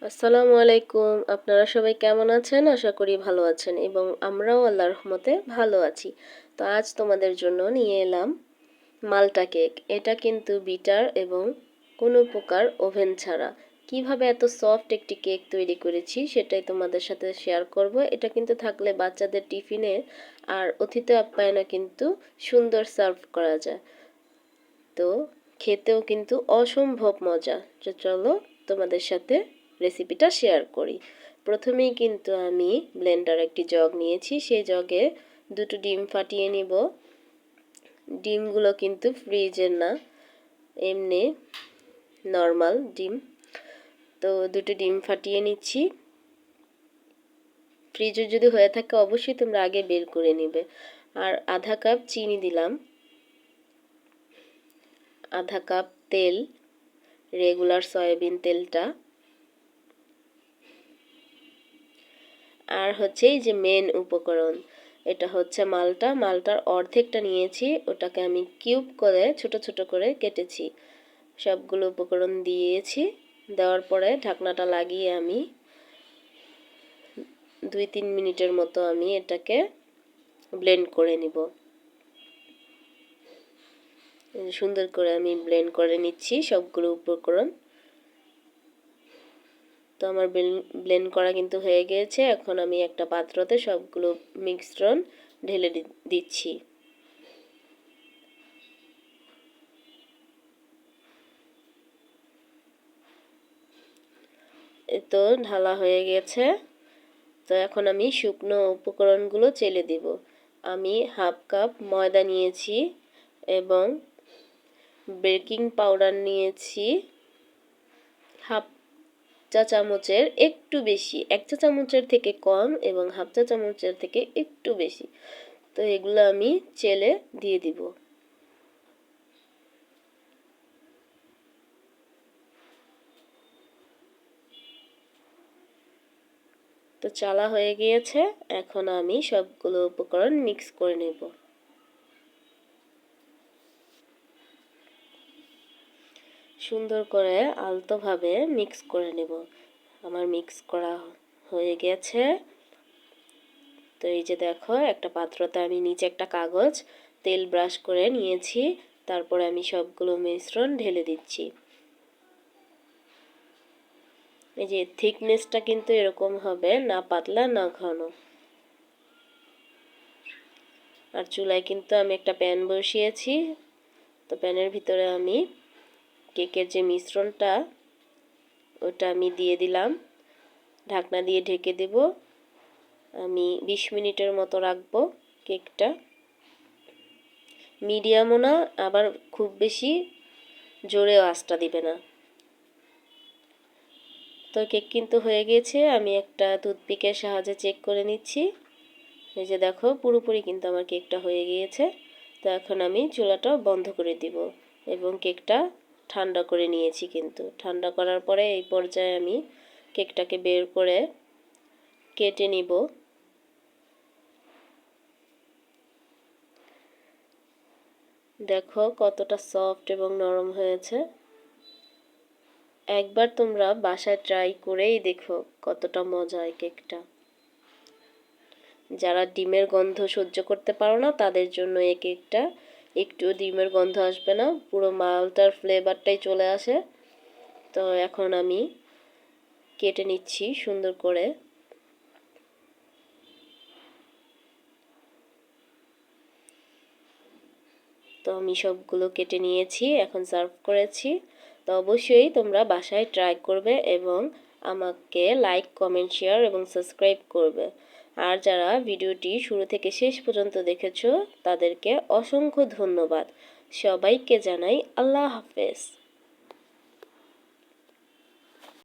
আসসালামু আলাইকুম। আপনারা সবাই কেমন আছেন? আশা করি ভালো আছেন এবং আমরাও আল্লাহর রহমতে ভালো আছি। তো আজ তোমাদের জন্য নিয়ে এলাম মাল্টা কেক। এটা কিন্তু বিটার এবং কোনো প্রকার ওভেন ছাড়া। কিভাবে এত সফট একটি কেক তৈরি করেছি সেটাই তোমাদের সাথে শেয়ার করব। এটা কিন্তু থাকলে বাচ্চাদের টিফিনে আর অতিথি আপ্যায়নে কিন্তু সুন্দর সার্ভ করা যায়। তো খেতেও কিন্তু অসম্ভব মজা। তো চলো তোমাদের সাথে রেসিপিটা শেয়ার করি। প্রথমেই কিন্তু আমি ব্লেন্ডার একটি জগ নিয়েছি, সেই জগে দুটো ডিম ফাটিয়ে নিব। ডিমগুলো কিন্তু ফ্রিজের না, এমনি নর্মাল ডিম। তো দুটো ডিম ফাটিয়ে নিচ্ছি। ফ্রিজে যদি হয়ে থাকে অবশ্যই তোমরা আগে বের করে নিবে। আর আধা কাপ চিনি দিলাম, আধা কাপ তেল, রেগুলার সয়াবিন তেলটা, আর হচ্ছে এই যে মেন উপকরণ, এটা হচ্ছে মালটা। মালটার অর্ধেকটা নিয়েছি, ওটাকে আমি কিউব করে ছোট ছোট করে কেটেছি। সবগুলো উপকরণ দিয়েছি। দেওয়ার পরে ঢাকনাটা লাগিয়ে আমি 2-3 মিনিটের মতো আমি এটাকে ব্লেন্ড করে নিব। সুন্দর করে আমি ব্লেন্ড করে নিচ্ছি সবগুলো উপকরণ। তো আমার ব্লেন্ড করা কিন্তু হয়ে গিয়েছে। এখন আমি একটা পাত্রতে সবগুলো মিশ্রণ ঢেলে দিচ্ছি। তো ঢালা হয়ে গেছে। তো এখন আমি শুকনো উপকরণগুলো চেলে দিব। আমি হাফ কাপ ময়দা নিয়েছি এবং বেকিং পাউডার নিয়েছি হাফ চা চামচের একটু বেশি, 1 চা চামচের থেকে কম এবং হাফ চা চামচের থেকে একটু বেশি। তো এগুলো আমি চেলে দিয়ে দিব। তো চালা হয়ে গিয়েছে। এখন আমি সবগুলো উপকরণ মিক্স করে নেব। সুন্দর করে আলতোভাবে মিক্স করে নেব। আমার মিক্স করা হয়ে গেছে। তো এই যে দেখো, একটা পাত্রতে আমি নিচে একটা কাগজ তেল ব্রাশ করে নিয়েছি। তারপরে আমি সবগুলো মিশ্রণ ঢেলে দিচ্ছি। এই যে থিকনেসটা কিন্তু এরকম হবে, না পাতলা না ঘন। আর চুলায় কিন্তু আমি একটা প্যান বসিয়েছি। তো প্যানের ভিতরে আমি কেকের যে মিশ্রণটা ওটা আমি দিয়ে দিলাম। ঢাকনা দিয়ে ঢেকে দেব। আমি 20 মিনিটের মতো রাখবো কেকটা। মিডিয়ামও না, আবার খুব বেশি জোরেও আঁচটা দিবে না। তো কেক কিন্তু হয়ে গেছে। আমি একটা টুথপিকের সাহায্যে চেক করে নিচ্ছি। এই যে দেখো, পুরোপুরি কিন্তু আমার কেকটা হয়ে গিয়েছে। তো এখন আমি চুলাটা বন্ধ করে দিব এবং কেকটা ঠান্ডা করে নিয়েছি। কিন্তু ঠান্ডা করার পরে এই পর্যায়ে আমি কেকটাকে বের করে কেটে নিব। দেখো কতটা সফট এবং নরম হয়েছে। একবার তোমরা বাসায় ট্রাই করেই দেখো কতটা মজা এই কেকটা। যারা ডিমের গন্ধ সহ্য করতে পারো না তাদের জন্য এই কেকটা, একটু ডিমের গন্ধ আসবে না, পুরো মালটার ফ্লেভারটাই চলে আসে। তো এখন আমি কেটে নিচ্ছি সুন্দর করে। তো আমি সবগুলো কেটে নিয়েছি, এখন সার্ভ করেছি। তো অবশ্যই তোমরা বাসায় ট্রাই করবে এবং আমাকে লাইক, কমেন্ট, শেয়ার এবং সাবস্ক্রাইব করবে। আর যারা ভিডিওটি শুরু থেকে শেষ পর্যন্ত দেখেছো তাদেরকে অসংখ্য ধন্যবাদ। সবাইকে জানাই আল্লাহ হাফেজ।